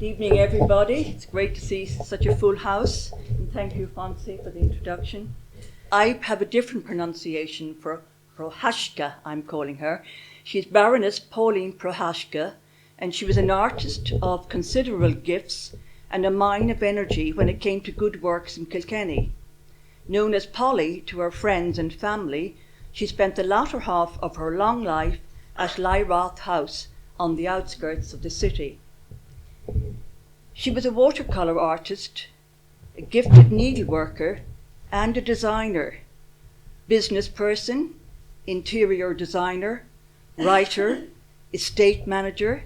Good evening, everybody. It's great to see such a full house, and thank you, Fonse, for the introduction. I have a different pronunciation for Procházka, I'm calling her. She's Baroness Pauline Procházka, and she was an artist of considerable gifts and a mine of energy when it came to good works in Kilkenny. Known as Polly to her friends and family, she spent the latter half of her long life at Leyrath House on the outskirts of the city. She was a watercolour artist, a gifted needleworker, and a designer, business person, interior designer, writer, estate manager,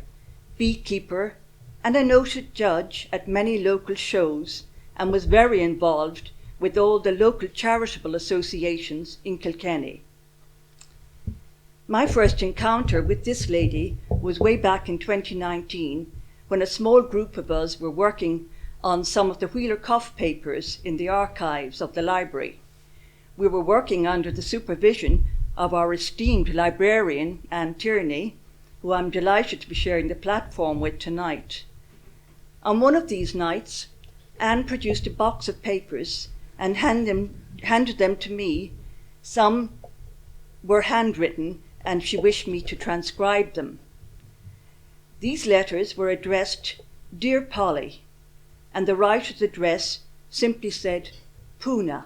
beekeeper, and a noted judge at many local shows, and was very involved with all the local charitable associations in Kilkenny. My first encounter with this lady was way back in 2019, when a small group of us were working on some of the Wheeler Cuff papers in the archives of the library. We were working under the supervision of our esteemed librarian, Anne Tierney, who I'm delighted to be sharing the platform with tonight. On one of these nights, Anne produced a box of papers and handed them to me. Some were handwritten, and she wished me to transcribe them. These letters were addressed Dear Polly, and the writer's address simply said Puna.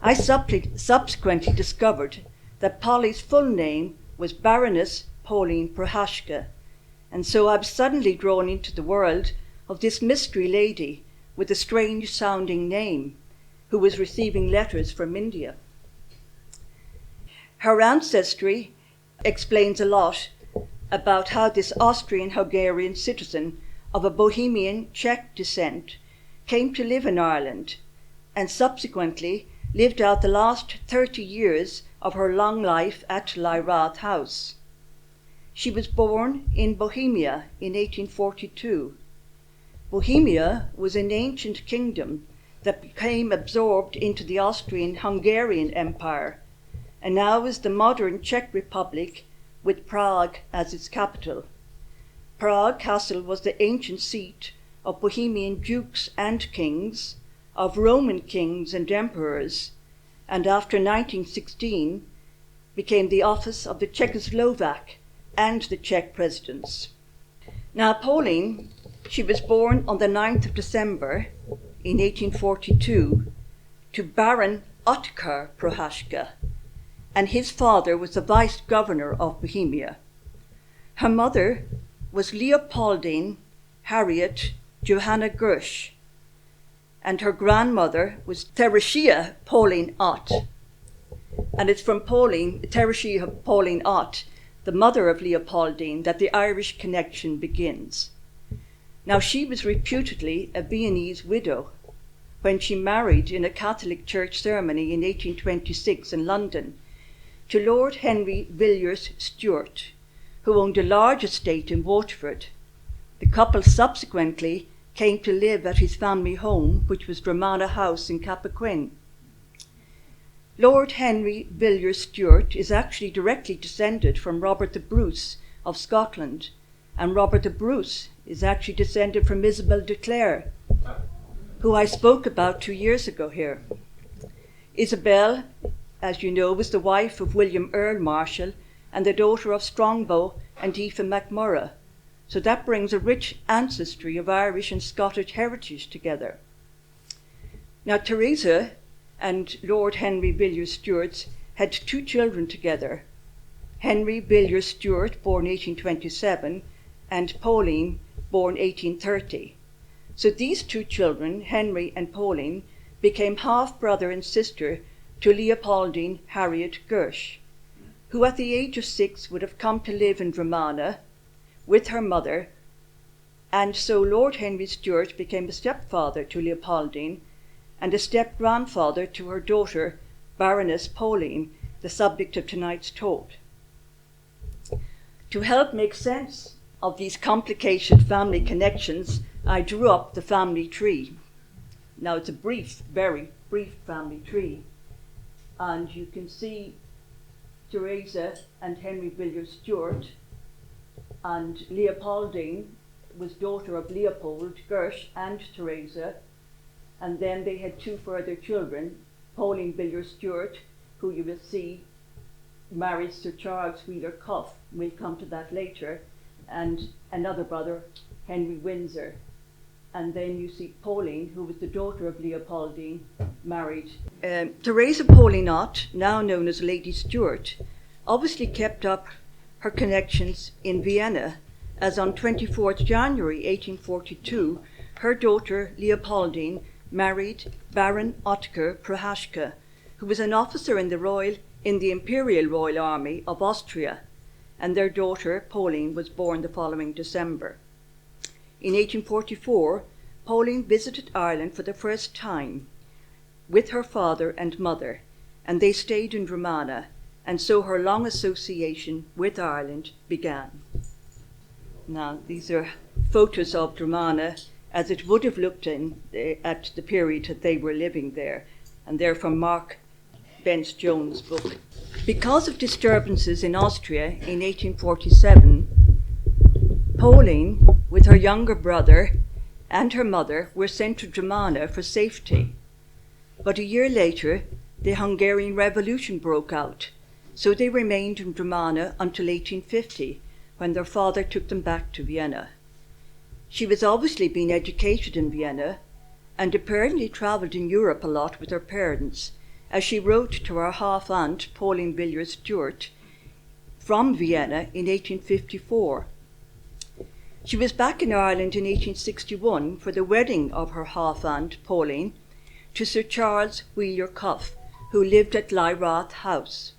I subsequently discovered that Polly's full name was Baroness Pauline Procházka, and so I was suddenly drawn into the world of this mystery lady with a strange sounding name who was receiving letters from India. Her ancestry explains a lot about how this Austrian-Hungarian citizen of a Bohemian Czech descent came to live in Ireland and subsequently lived out the last 30 years of her long life at Leyrath House. She was born in Bohemia in 1842. Bohemia was an ancient kingdom that became absorbed into the Austrian-Hungarian Empire and now is the modern Czech Republic with Prague as its capital. Prague Castle was the ancient seat of Bohemian dukes and kings, of Roman kings and emperors, and after 1916 became the office of the Czechoslovak and the Czech presidents. Now Pauline, she was born on the 9th of December in 1842 to Baron Ottokar Procházka, and his father was the vice-governor of Bohemia. Her mother was Leopoldine Harriet Johanna Gersh, and her grandmother was Teresia Pauline Ott. And it's from Teresia Pauline Ott, the mother of Leopoldine, that the Irish connection begins. Now she was reputedly a Viennese widow when she married in a Catholic church ceremony in 1826 in London to Lord Henry Villiers Stewart, who owned a large estate in Waterford. The couple subsequently came to live at his family home, which was Dromana House in Cappoquin. Lord Henry Villiers Stewart is actually directly descended from Robert the Bruce of Scotland, and Robert the Bruce is actually descended from Isabel de Clare, who I spoke about 2 years ago here. Isabel, as you know, was the wife of William Earl Marshall and the daughter of Strongbow and Aoife MacMurrough. So that brings a rich ancestry of Irish and Scottish heritage together. Now Teresa and Lord Henry Villiers Stewart had 2 children together, Henry Villiers Stewart, born 1827, and Pauline, born 1830. So these 2 children, Henry and Pauline, became half-brother and sister to Leopoldine Harriet Gersh, who at the age of 6 would have come to live in Dromana with her mother, and so Lord Henry Stewart became a stepfather to Leopoldine and a step-grandfather to her daughter, Baroness Pauline, the subject of tonight's talk. To help make sense of these complicated family connections, I drew up the family tree. Now it's a brief, very brief family tree, and you can see Teresa and Henry Villiers Stewart and Leopoldine was daughter of Leopold, Gersh and Teresa, and then they had two further children, Pauline Villiers-Stewart, who you will see married Sir Charles Wheeler Cuff, we'll come to that later, and another brother, Henry Windsor. And then you see Pauline, who was the daughter of Leopoldine, married. Teresa Pauline Ott, now known as Lady Stewart, obviously kept up her connections in Vienna, as on 24th January 1842, her daughter Leopoldine married Baron Ottokar Procházka, who was an officer in the Imperial Royal Army of Austria, and their daughter Pauline was born the following December. In 1844, Pauline visited Ireland for the first time with her father and mother, and they stayed in Dromana, and so her long association with Ireland began. Now, these are photos of Dromana as it would have looked at the period that they were living there, and they're from Mark Bence-Jones' book. Because of disturbances in Austria in 1847, Pauline, with her younger brother and her mother, were sent to Dromana for safety. But a year later, the Hungarian Revolution broke out, so they remained in Dromana until 1850, when their father took them back to Vienna. She was obviously being educated in Vienna and apparently travelled in Europe a lot with her parents, as she wrote to her half-aunt, Pauline Villiers-Stewart, from Vienna in 1854. She was back in Ireland in 1861 for the wedding of her half-aunt, Pauline, to Sir Charles Wheeler Cuff, who lived at Leyrath House.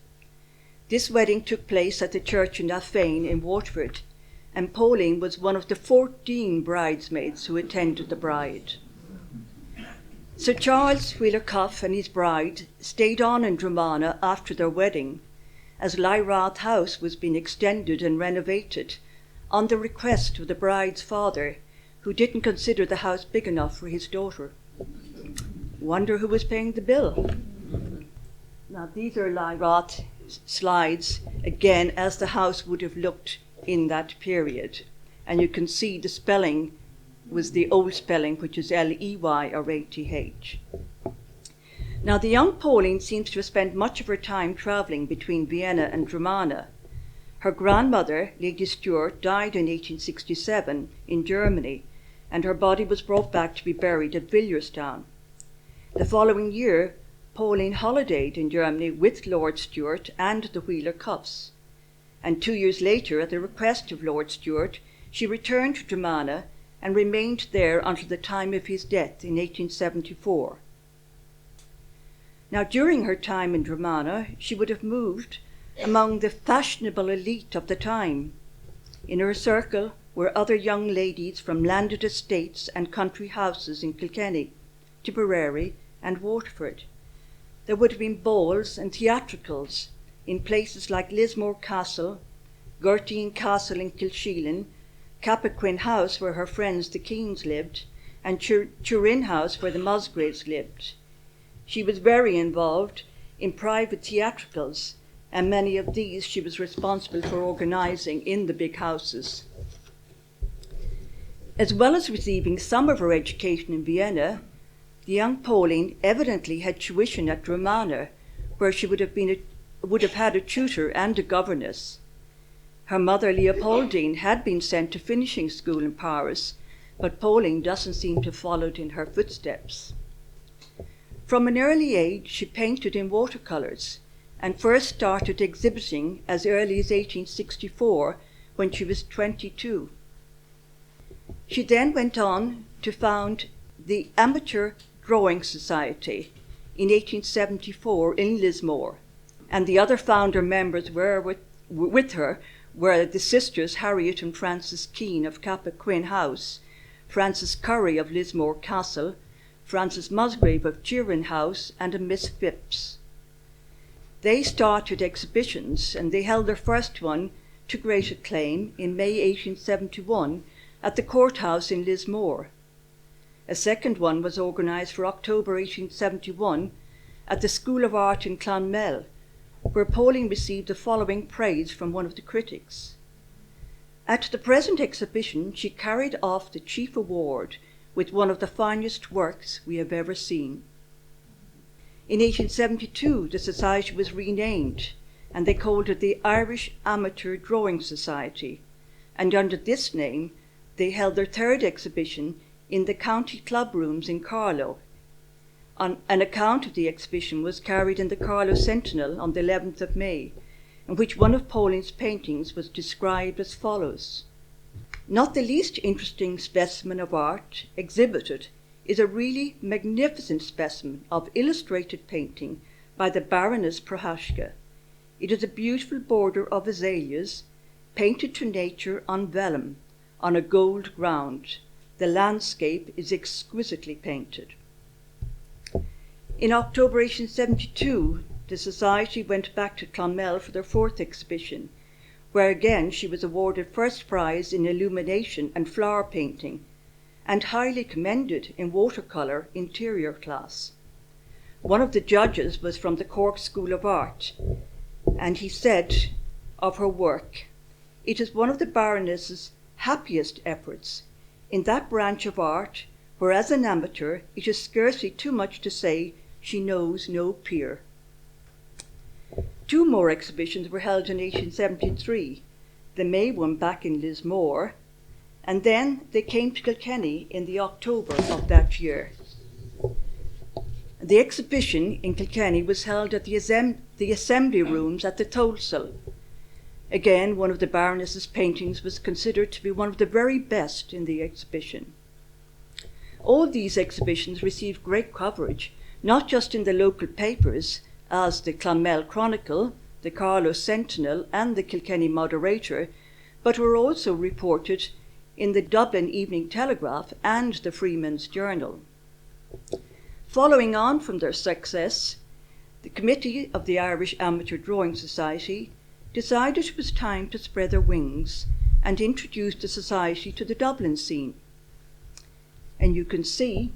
This wedding took place at the church in Affane in Waterford, and Pauline was one of the 14 bridesmaids who attended the bride. Sir Charles Wheeler Cuff and his bride stayed on in Dromana after their wedding, as Leyrath House was being extended and renovated on the request of the bride's father, who didn't consider the house big enough for his daughter. Wonder who was paying the bill. Now, these are Leyrath slides, again, as the house would have looked in that period. And you can see the spelling was the old spelling, which is Ley or Ath. Now, the young Pauline seems to have spent much of her time travelling between Vienna and Dromana. Her grandmother, Lady Stewart, died in 1867 in Germany, and her body was brought back to be buried at Williamstown. The following year, Pauline holidayed in Germany with Lord Stewart and the Wheeler Cuffs, and 2 years later, at the request of Lord Stewart, she returned to Dromana and remained there until the time of his death in 1874. Now, during her time in Dromana, she would have moved among the fashionable elite of the time. In her circle were other young ladies from landed estates and country houses in Kilkenny, Tipperary and Waterford. There would have been balls and theatricals in places like Lismore Castle, Gertine Castle in Kilsheelan, Cappoquin House, where her friends the Keens lived, and Turin House, where the Musgraves lived. She was very involved in private theatricals, and many of these she was responsible for organising in the big houses. As well as receiving some of her education in Vienna, the young Pauline evidently had tuition at Dromana, where she would have had a tutor and a governess. Her mother, Leopoldine, had been sent to finishing school in Paris, but Pauline doesn't seem to have followed in her footsteps. From an early age, she painted in watercolours, and first started exhibiting as early as 1864, when she was 22. She then went on to found the Amateur Drawing Society in 1874 in Lismore, and the other founder members were with her were the sisters Harriet and Frances Keane of Cappoquin House, Frances Curry of Lismore Castle, Frances Musgrave of Turin House, and a Miss Phipps. They started exhibitions, and they held their first one to great acclaim in May 1871 at the courthouse in Lismore. A second one was organised for October 1871 at the School of Art in Clonmel, where Pauline received the following praise from one of the critics. At the present exhibition, she carried off the chief award with one of the finest works we have ever seen. In 1872, the society was renamed, and they called it the Irish Amateur Drawing Society, and under this name they held their third exhibition in the county club rooms in Carlow. An account of the exhibition was carried in the Carlow Sentinel on the 11th of May, in which one of Pauline's paintings was described as follows. Not the least interesting specimen of art exhibited is a really magnificent specimen of illustrated painting by the Baroness Pauline. It is a beautiful border of azaleas, painted to nature on vellum, on a gold ground. The landscape is exquisitely painted. In October 1872, the Society went back to Clonmel for their fourth exhibition, where again she was awarded first prize in illumination and flower painting, and highly commended in watercolour interior class. One of the judges was from the Cork School of Art, and he said of her work, "It is one of the Baroness's happiest efforts in that branch of art where as an amateur it is scarcely too much to say she knows no peer." Two more exhibitions were held in 1873, the May one back in Lismore, and then they came to Kilkenny in the October of that year. The exhibition in Kilkenny was held at the Assembly Rooms at the Tolsel. Again, one of the Baroness's paintings was considered to be one of the very best in the exhibition. All these exhibitions received great coverage, not just in the local papers, as the Clonmel Chronicle, the Carlow Sentinel, and the Kilkenny Moderator, but were also reported in the Dublin Evening Telegraph and the Freeman's Journal. Following on from their success, the committee of the Irish Amateur Drawing Society decided it was time to spread their wings and introduce the society to the Dublin scene. And you can see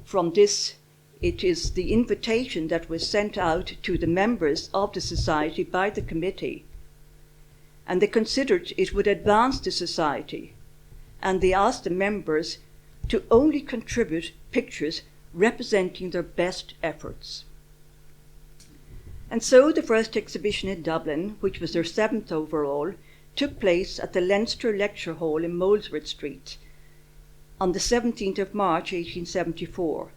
from this, it is the invitation that was sent out to the members of the society by the committee. And they considered it would advance the society, and they asked the members to only contribute pictures representing their best efforts. And so the first exhibition in Dublin, which was their seventh overall, took place at the Leinster Lecture Hall in Molesworth Street on the 17th of March 1874.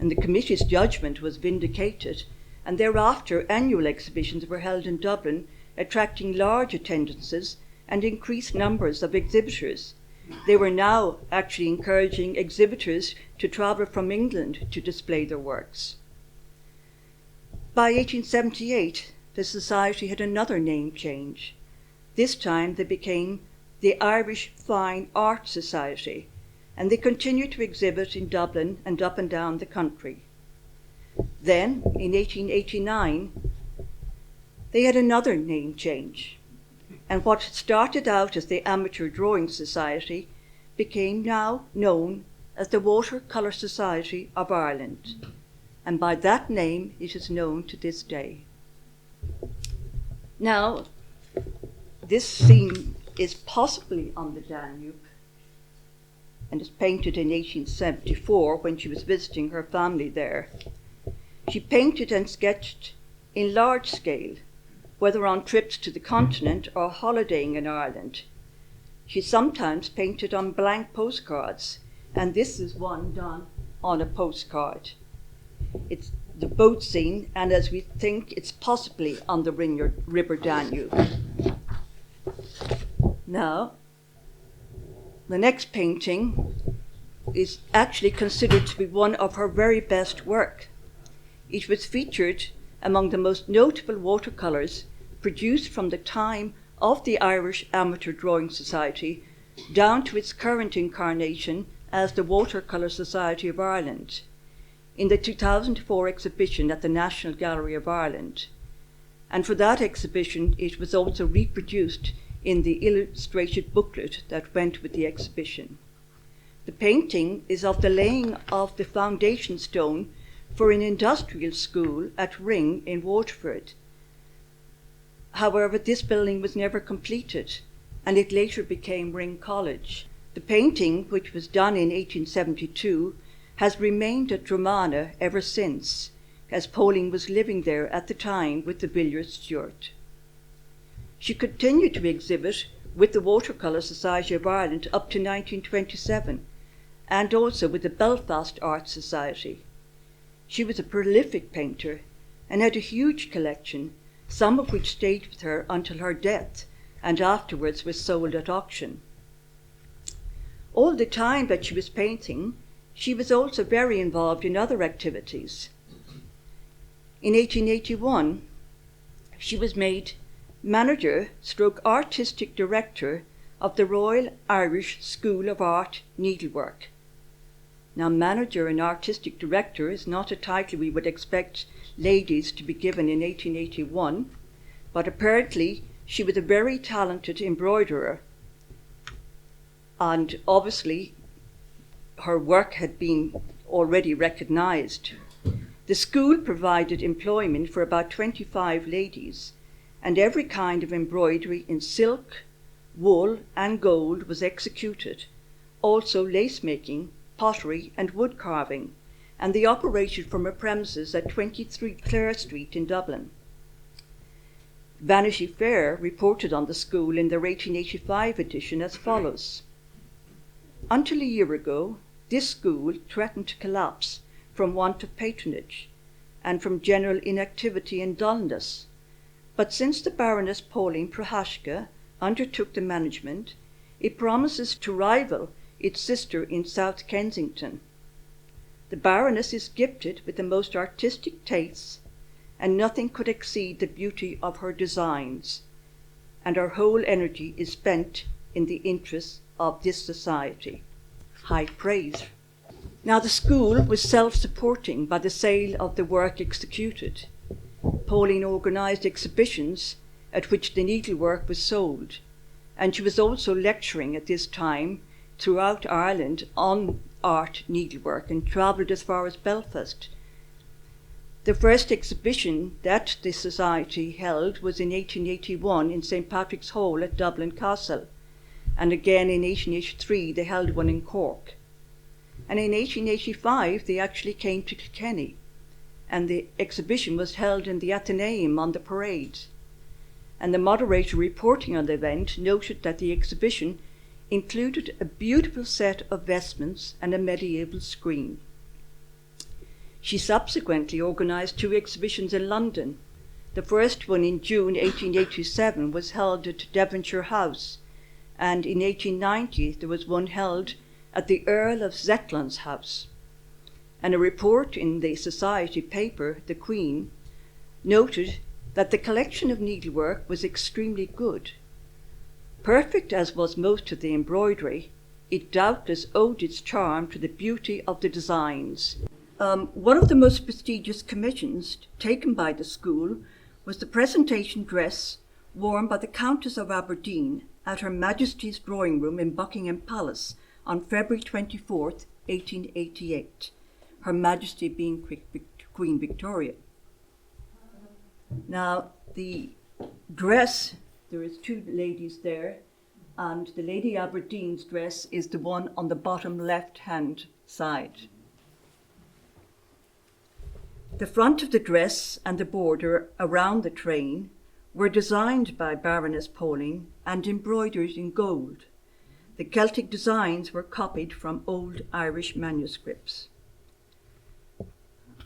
And the committee's judgment was vindicated, and thereafter annual exhibitions were held in Dublin, attracting large attendances and increased numbers of exhibitors. They were now actually encouraging exhibitors to travel from England to display their works. By 1878, the Society had another name change. This time they became the Irish Fine Art Society, and they continued to exhibit in Dublin and up and down the country. Then, in 1889, they had another name change, and what started out as the Amateur Drawing Society became now known as the Watercolour Society of Ireland, and by that name it is known to this day. Now, this scene is possibly on the Danube, and is painted in 1874 when she was visiting her family there. She painted and sketched in large scale, whether on trips to the continent or holidaying in Ireland. She sometimes painted on blank postcards, and this is one done on a postcard. It's the boat scene, and as we think, it's possibly on the River Danube. Now, the next painting is actually considered to be one of her very best work. It was featured among the most notable watercolours produced from the time of the Irish Amateur Drawing Society down to its current incarnation as the Watercolour Society of Ireland in the 2004 exhibition at the National Gallery of Ireland. And for that exhibition, it was also reproduced in the illustrated booklet that went with the exhibition. The painting is of the laying of the foundation stone for an industrial school at Ring in Waterford. However, this building was never completed, and it later became Ring College. The painting, which was done in 1872, has remained at Dromana ever since, as Pauline was living there at the time with the Villiers Stewart. She continued to exhibit with the Watercolour Society of Ireland up to 1927, and also with the Belfast Art Society. She was a prolific painter and had a huge collection, some of which stayed with her until her death and afterwards was sold at auction. All the time that she was painting, she was also very involved in other activities. In 1881, she was made manager/artistic director of the Royal Irish School of Art Needlework. Now, manager and artistic director is not a title we would expect ladies to be given in 1881, but apparently she was a very talented embroiderer, and obviously her work had been already recognised. The school provided employment for about 25 ladies, and every kind of embroidery in silk, wool and gold was executed, also lace making, pottery and wood carving, and they operated from a premises at 23 Clare Street in Dublin. Vanity Fair reported on the school in their 1885 edition as follows: "Until a year ago, this school threatened to collapse from want of patronage and from general inactivity and dullness. But since the Baroness Pauline Procházka undertook the management, it promises to rival its sister in South Kensington. The Baroness is gifted with the most artistic tastes, and nothing could exceed the beauty of her designs, and our whole energy is spent in the interests of this society." High praise. Now, the school was self-supporting by the sale of the work executed. Pauline organised exhibitions at which the needlework was sold, and she was also lecturing at this time throughout Ireland on art needlework and travelled as far as Belfast. The first exhibition that the society held was in 1881 in St. Patrick's Hall at Dublin Castle, and again in 1883 they held one in Cork. And in 1885 they actually came to Kilkenny, and the exhibition was held in the Athenaeum on the parade. And the moderator reporting on the event noted that the exhibition included a beautiful set of vestments and a medieval screen. She subsequently organised 2 exhibitions in London. The first one in June 1887 was held at Devonshire House, and in 1890 there was one held at the Earl of Zetland's house. And a report in the society paper, The Queen, noted that the collection of needlework was extremely good. Perfect as was most of the embroidery, it doubtless owed its charm to the beauty of the designs. One of the most prestigious commissions taken by the school was the presentation dress worn by the Countess of Aberdeen at Her Majesty's drawing room in Buckingham Palace on February 24th, 1888. Her Majesty being Queen Victoria. Now, the dress, there is 2 ladies there, and the Lady Aberdeen's dress is the one on the bottom left-hand side. The front of the dress and the border around the train were designed by Baroness Pauline and embroidered in gold. The Celtic designs were copied from old Irish manuscripts.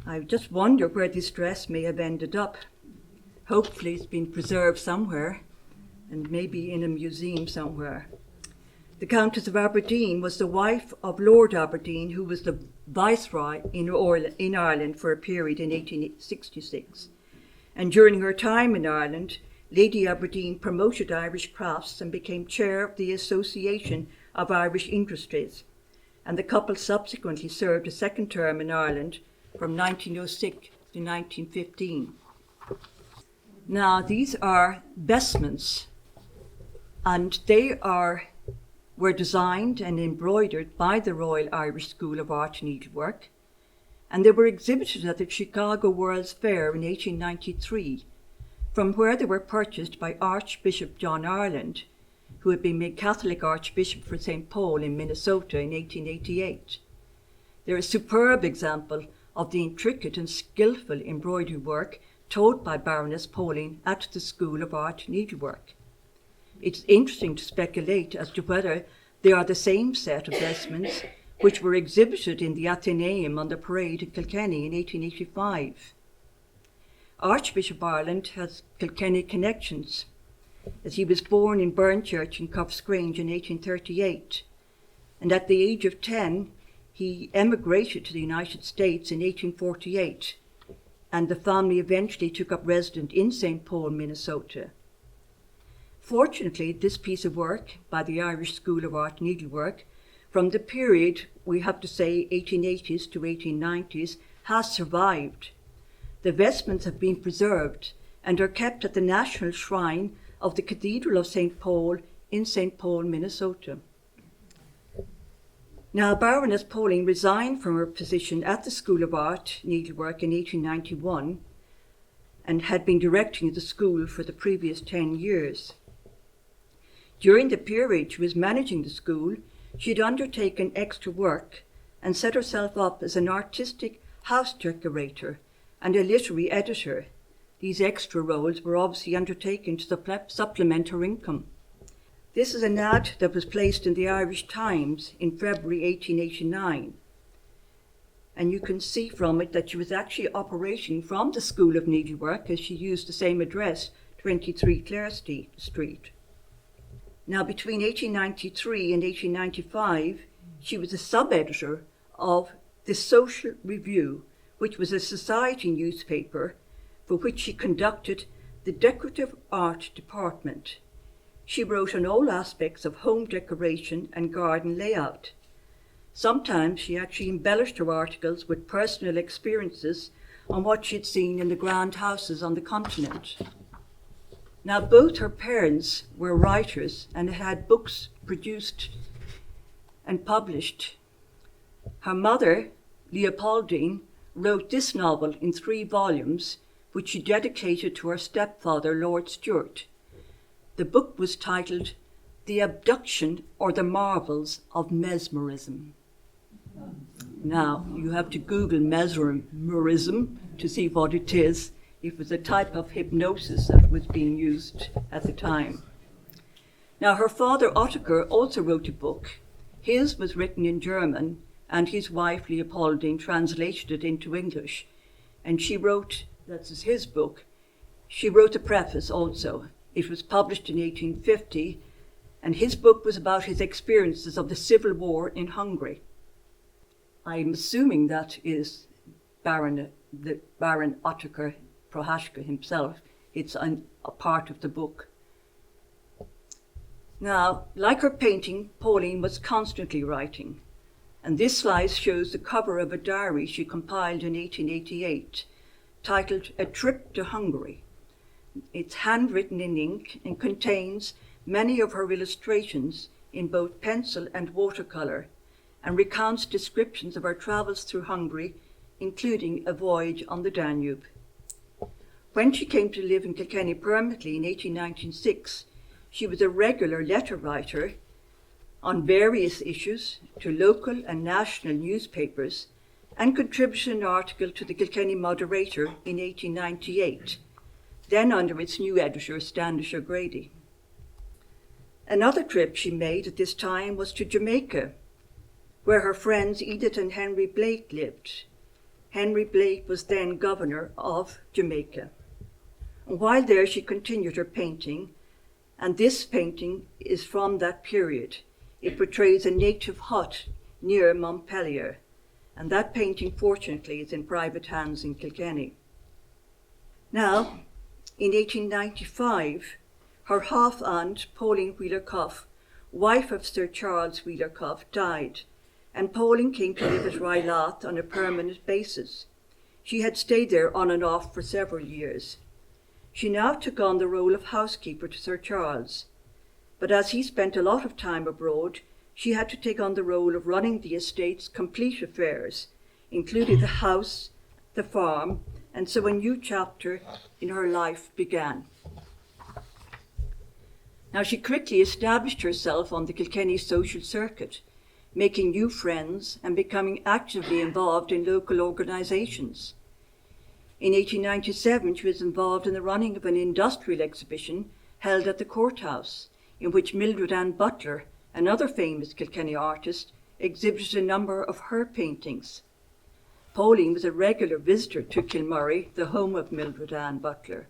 I just wonder where this dress may have ended up. Hopefully it's been preserved somewhere, and maybe in a museum somewhere. The Countess of Aberdeen was the wife of Lord Aberdeen, who was the Viceroy in Ireland for a period in 1866. And during her time in Ireland, Lady Aberdeen promoted Irish crafts and became chair of the Association of Irish Industries. And the couple subsequently served a second term in Ireland from 1906 to 1915. Now, these are vestments, and they were designed and embroidered by the Royal Irish School of Art Needlework, and they were exhibited at the Chicago World's Fair in 1893, from where they were purchased by Archbishop John Ireland, who had been made Catholic Archbishop for St. Paul in Minnesota in 1888. They're a superb example of the intricate and skillful embroidery work taught by Baroness Pauline at the School of Art Needlework. It's interesting to speculate as to whether they are the same set of vestments which were exhibited in the Athenaeum on the parade in Kilkenny in 1885. Archbishop Ireland has Kilkenny connections, as he was born in Burnchurch in Coffsgrange in 1838, and at the age of 10 he emigrated to the United States in 1848, and the family eventually took up residence in St. Paul, Minnesota. Fortunately, this piece of work by the Irish School of Art Needlework, from the period, we have to say 1880s to 1890s, has survived. The vestments have been preserved and are kept at the National Shrine of the Cathedral of St. Paul in St. Paul, Minnesota. Now, Baroness Pauline resigned from her position at the School of Art Needlework in 1891 and had been directing the school for the previous 10 years. During the period she was managing the school, she had undertaken extra work and set herself up as an artistic house decorator and a literary editor. These extra roles were obviously undertaken to supplement her income. This is an ad that was placed in the Irish Times in February 1889. And you can see from it that she was actually operating from the School of Needlework, as she used the same address, 23 Clare Street. Now, between 1893 and 1895, she was a sub-editor of the Social Review, which was a society newspaper for which she conducted the decorative art department. She wrote on all aspects of home decoration and garden layout. Sometimes she actually embellished her articles with personal experiences on what she had seen in the grand houses on the continent. Now, both her parents were writers and had books produced and published. Her mother, Leopoldine, wrote this novel in 3 volumes, which she dedicated to her stepfather, Lord Stuart. The book was titled The Abduction or the Marvels of Mesmerism. Now, you have to Google mesmerism to see what it is. It was a type of hypnosis that was being used at the time. Now, her father, Ottokar, also wrote a book. His was written in German, and his wife, Leopoldine, translated it into English. And she wrote, that's his book, she wrote a preface also. It was published in 1850, and his book was about his experiences of the civil war in Hungary. I'm assuming that is Baron Ottokar Procházka himself. It's a part of the book. Now, like her painting, Pauline was constantly writing, and this slide shows the cover of a diary she compiled in 1888, titled A Trip to Hungary. It's handwritten in ink and contains many of her illustrations in both pencil and watercolour, and recounts descriptions of her travels through Hungary, including a voyage on the Danube. When she came to live in Kilkenny permanently in 1896, she was a regular letter writer on various issues to local and national newspapers, and contributed an article to the Kilkenny Moderator in 1898, then under its new editor, Standish O'Grady. Another trip she made at this time was to Jamaica, where her friends Edith and Henry Blake lived. Henry Blake was then governor of Jamaica. And while there, she continued her painting, and this painting is from that period. It portrays a native hut near Montpellier, and that painting, fortunately, is in private hands in Kilkenny. Now, in 1895, her half-aunt, Pauline Wheeler-Cuff, wife of Sir Charles Wheeler-Cuff, died, and Pauline came to live at Leyrath on a permanent basis. She had stayed there on and off for several years. She now took on the role of housekeeper to Sir Charles, but as he spent a lot of time abroad, she had to take on the role of running the estate's complete affairs, including the house, the farm, and so a new chapter in her life began. Now, she quickly established herself on the Kilkenny social circuit, making new friends and becoming actively involved in local organisations. In 1897, she was involved in the running of an industrial exhibition held at the courthouse, in which Mildred Ann Butler, another famous Kilkenny artist, exhibited a number of her paintings. Pauline was a regular visitor to Kilmurray, the home of Mildred Ann Butler.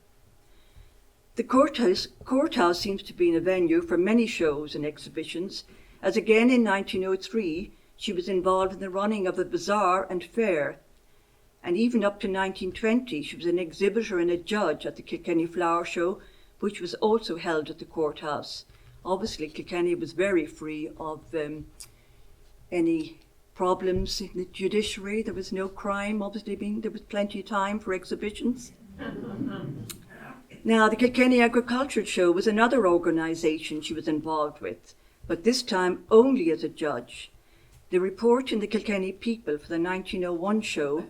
The courthouse seems to be a venue for many shows and exhibitions, as again in 1903 she was involved in the running of a bazaar and fair, and even up to 1920 she was an exhibitor and a judge at the Kilkenny Flower Show, which was also held at the courthouse. Obviously, Kilkenny was very free of any problems in the judiciary. There was no crime, obviously, there was plenty of time for exhibitions. Now, the Kilkenny Agricultural Show was another organisation she was involved with, but this time only as a judge. The report in the Kilkenny People for the 1901 show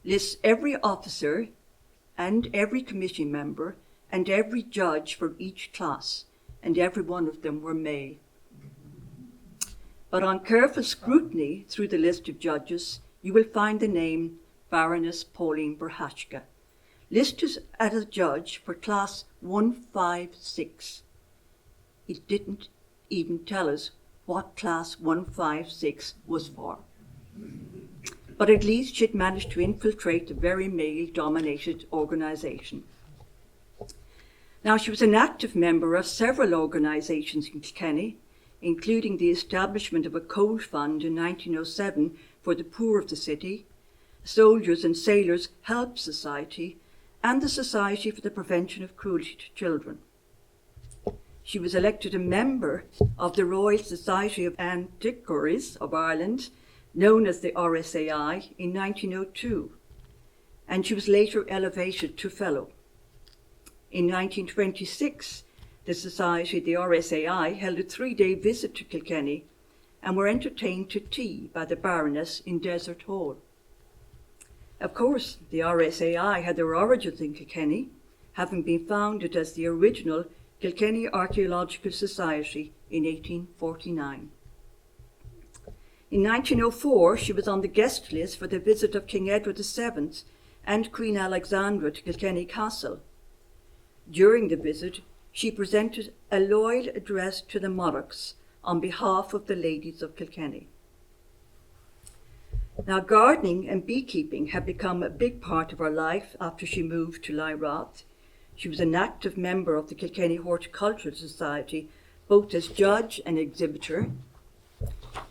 lists every officer and every committee member and every judge for each class, and every one of them were male. But on careful scrutiny through the list of judges, you will find the name Baroness Pauline Procházka, listed as a judge for class 156. It didn't even tell us what class 156 was for. But at least she'd managed to infiltrate a very male-dominated organisation. Now, she was an active member of several organisations in Kilkenny, including the establishment of a coal fund in 1907 for the poor of the city, Soldiers and Sailors Help Society, and the Society for the Prevention of Cruelty to Children. She was elected a member of the Royal Society of Antiquaries of Ireland, known as the RSAI, in 1902, and she was later elevated to Fellow. In 1926, the Society, the RSAI, held a 3-day visit to Kilkenny and were entertained to tea by the Baroness in Desert Hall. Of course, the RSAI had their origins in Kilkenny, having been founded as the original Kilkenny Archaeological Society in 1849. In 1904, she was on the guest list for the visit of King Edward VII and Queen Alexandra to Kilkenny Castle. During the visit, she presented a loyal address to the monarchs on behalf of the ladies of Kilkenny. Now, gardening and beekeeping had become a big part of her life after she moved to Leyrath. She was an active member of the Kilkenny Horticultural Society, both as judge and exhibitor.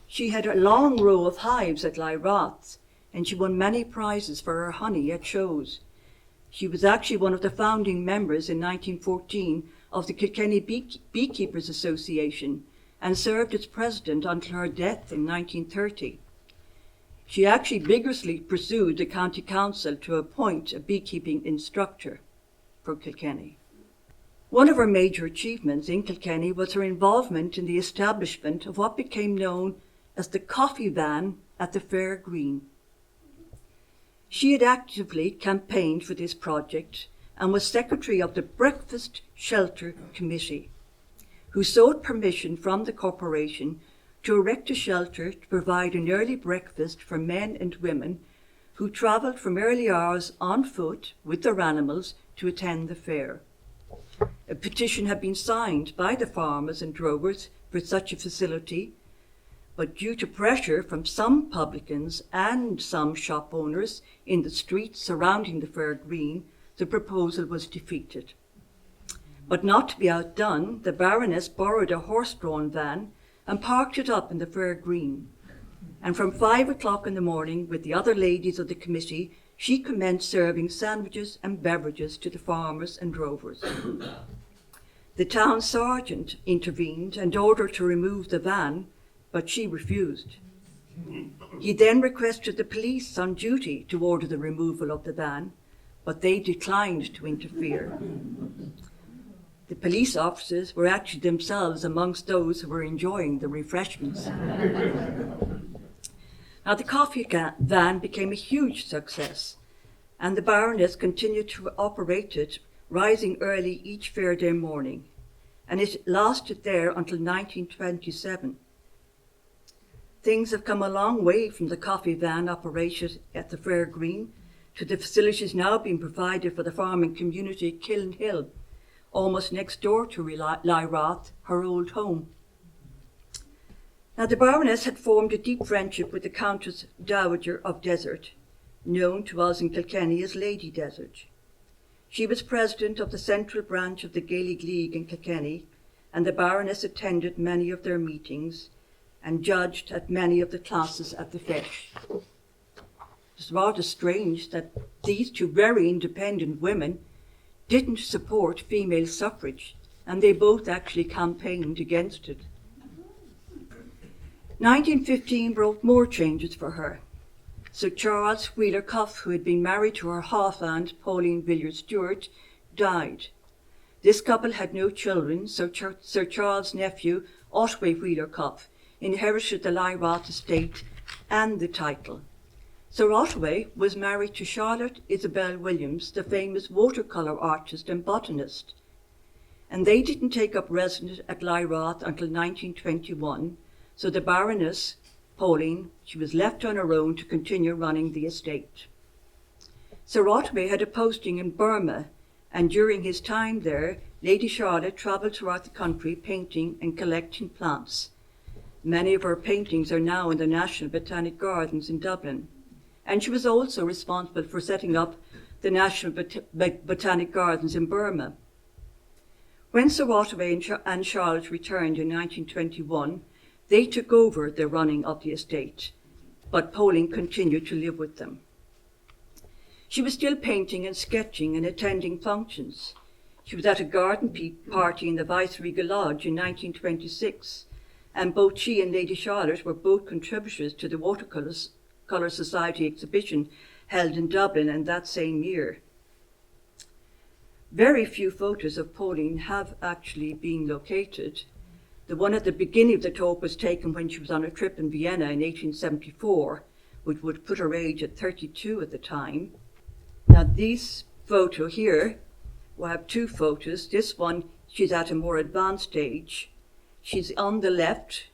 She had a long row of hives at Leyrath, and she won many prizes for her honey at shows. She was actually one of the founding members in 1914 of the Kilkenny Beekeepers Association and served as president until her death in 1930. She actually vigorously pursued the county council to appoint a beekeeping instructor for Kilkenny. One of her major achievements in Kilkenny was her involvement in the establishment of what became known as the coffee van at the Fair Green. She had actively campaigned for this project and was secretary of the Breakfast Shelter Committee, who sought permission from the corporation to erect a shelter to provide an early breakfast for men and women who travelled from early hours on foot with their animals to attend the fair. A petition had been signed by the farmers and drovers for such a facility, but due to pressure from some publicans and some shop owners in the streets surrounding the Fair Green, the proposal was defeated. But not to be outdone, the Baroness borrowed a horse-drawn van and parked it up in the Fair Green. And from 5 o'clock in the morning, with the other ladies of the committee, she commenced serving sandwiches and beverages to the farmers and drovers. The town sergeant intervened and ordered her to remove the van, but she refused. He then requested the police on duty to order the removal of the van, but they declined to interfere. The police officers were actually themselves amongst those who were enjoying the refreshments. Now, the coffee van became a huge success, and the Baroness continued to operate it, rising early each fair day morning. and it lasted there until 1927. Things have come a long way from the coffee van operated at the Fair Green to the facilities now being provided for the farming community at Kilkenny, almost next door to Leyrath, her old home. Now, the Baroness had formed a deep friendship with the Countess Dowager of Desert, known to us in Kilkenny as Lady Desert. She was president of the central branch of the Gaelic League in Kilkenny, and the Baroness attended many of their meetings and judged at many of the classes at the feis. It's rather strange that these two very independent women didn't support female suffrage, and they both actually campaigned against it. 1915 brought more changes for her. Sir Charles Wheeler Cuff, who had been married to her half-aunt, Pauline Villiers-Stewart, died. This couple had no children, so Sir Charles' nephew, Otway Wheeler Cuff, inherited the Leyrath estate and the title. Sir Otway was married to Charlotte Isabel Williams, the famous watercolour artist and botanist, and they didn't take up residence at Leyrath until 1921, so the Baroness Pauline, she was left on her own to continue running the estate. Sir Otway had a posting in Burma, and during his time there, Lady Charlotte travelled throughout the country painting and collecting plants. Many of her paintings are now in the National Botanic Gardens in Dublin, and she was also responsible for setting up the National Botanic Gardens in Burma. When Sir Otway and Charlotte returned in 1921, they took over the running of the estate, but Pauline continued to live with them. She was still painting and sketching and attending functions. She was at a garden party in the Viceregal Lodge in 1926, and both she and Lady Charlotte were both contributors to the Watercolour Society exhibition held in Dublin in that same year. Very few photos of Pauline have actually been located. The one at the beginning of the talk was taken when she was on a trip in Vienna in 1874, which would put her age at 32 at the time. Now this photo here, we'll have two photos. This one, she's at a more advanced age. She's on the left,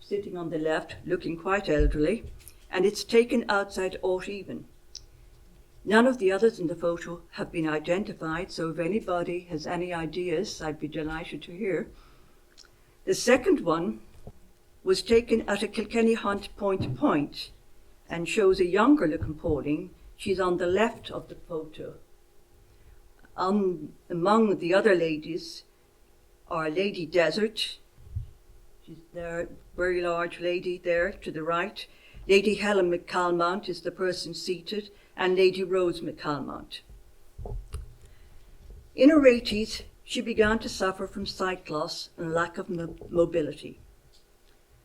sitting on the left, looking quite elderly, and it's taken outside Old-Even. None of the others in the photo have been identified, so if anybody has any ideas, I'd be delighted to hear. The second one was taken at a Kilkenny hunt point to point and shows a younger looking Pauline. She's on the left of the photo. Among the other ladies are Lady Desert, she's there, very large lady there to the right. Lady Helen McCalmont is the person seated, and Lady Rose McCalmont. In her 80s, she began to suffer from sight loss and lack of mobility.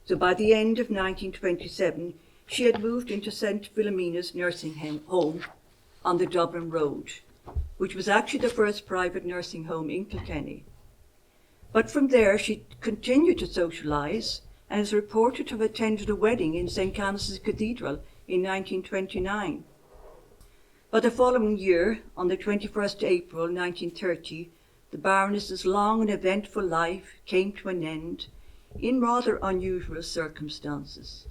So by the end of 1927, she had moved into St. Philomena's nursing home on the Dublin Road, which was actually the first private nursing home in Kilkenny. But from there, she continued to socialise and is reported to have attended a wedding in St. Canice's Cathedral in 1929. But the following year, on the 21st April 1930, the Baroness's long and eventful life came to an end in rather unusual circumstances.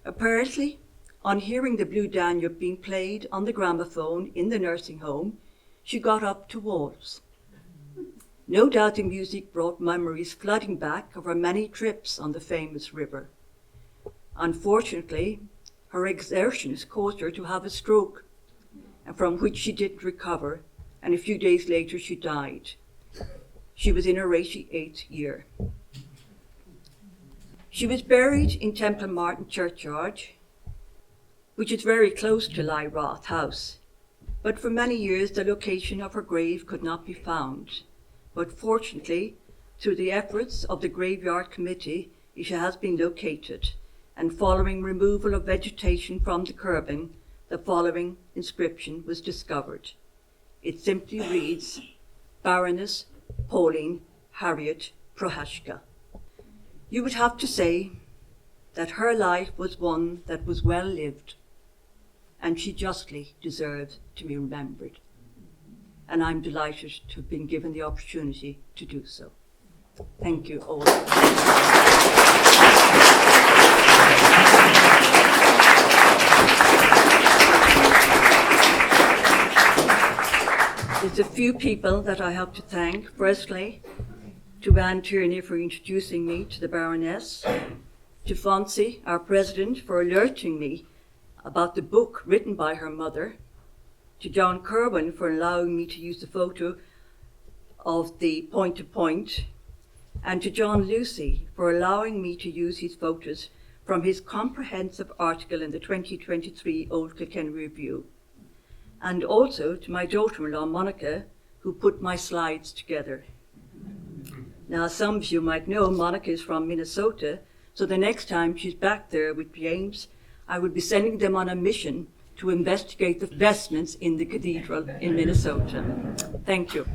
Apparently, on hearing the Blue Danube being played on the gramophone in the nursing home, she got up to waltz. No doubt the music brought memories flooding back of her many trips on the famous river. Unfortunately, her exertions caused her to have a stroke, from which she didn't recover, and a few days later she died. She was in her 88th year. She was buried in Templemartin churchyard, which is very close to Leyrath House, but for many years the location of her grave could not be found. But fortunately, through the efforts of the Graveyard Committee, it has been located, and following removal of vegetation from the curbing, the following inscription was discovered. It simply reads, Baroness Pauline Harriet Procházka. You would have to say that her life was one that was well lived, and she justly deserves to be remembered. and I'm delighted to have been given the opportunity to do so. Thank you all. There's a few people that I have to thank. Firstly, to Anne Tierney for introducing me to the Baroness, to Fonzie, our president, for alerting me about the book written by her mother, to John Kerwin for allowing me to use the photo of the point-to-point, and to John Lucy for allowing me to use his photos from his comprehensive article in the 2023 Old Kilkenny Review. And also to my daughter-in-law, Monica, who put my slides together. Now, some of you might know Monica is from Minnesota, so the next time she's back there with James, I will be sending them on a mission to investigate the vestments in the cathedral in Minnesota. Thank you.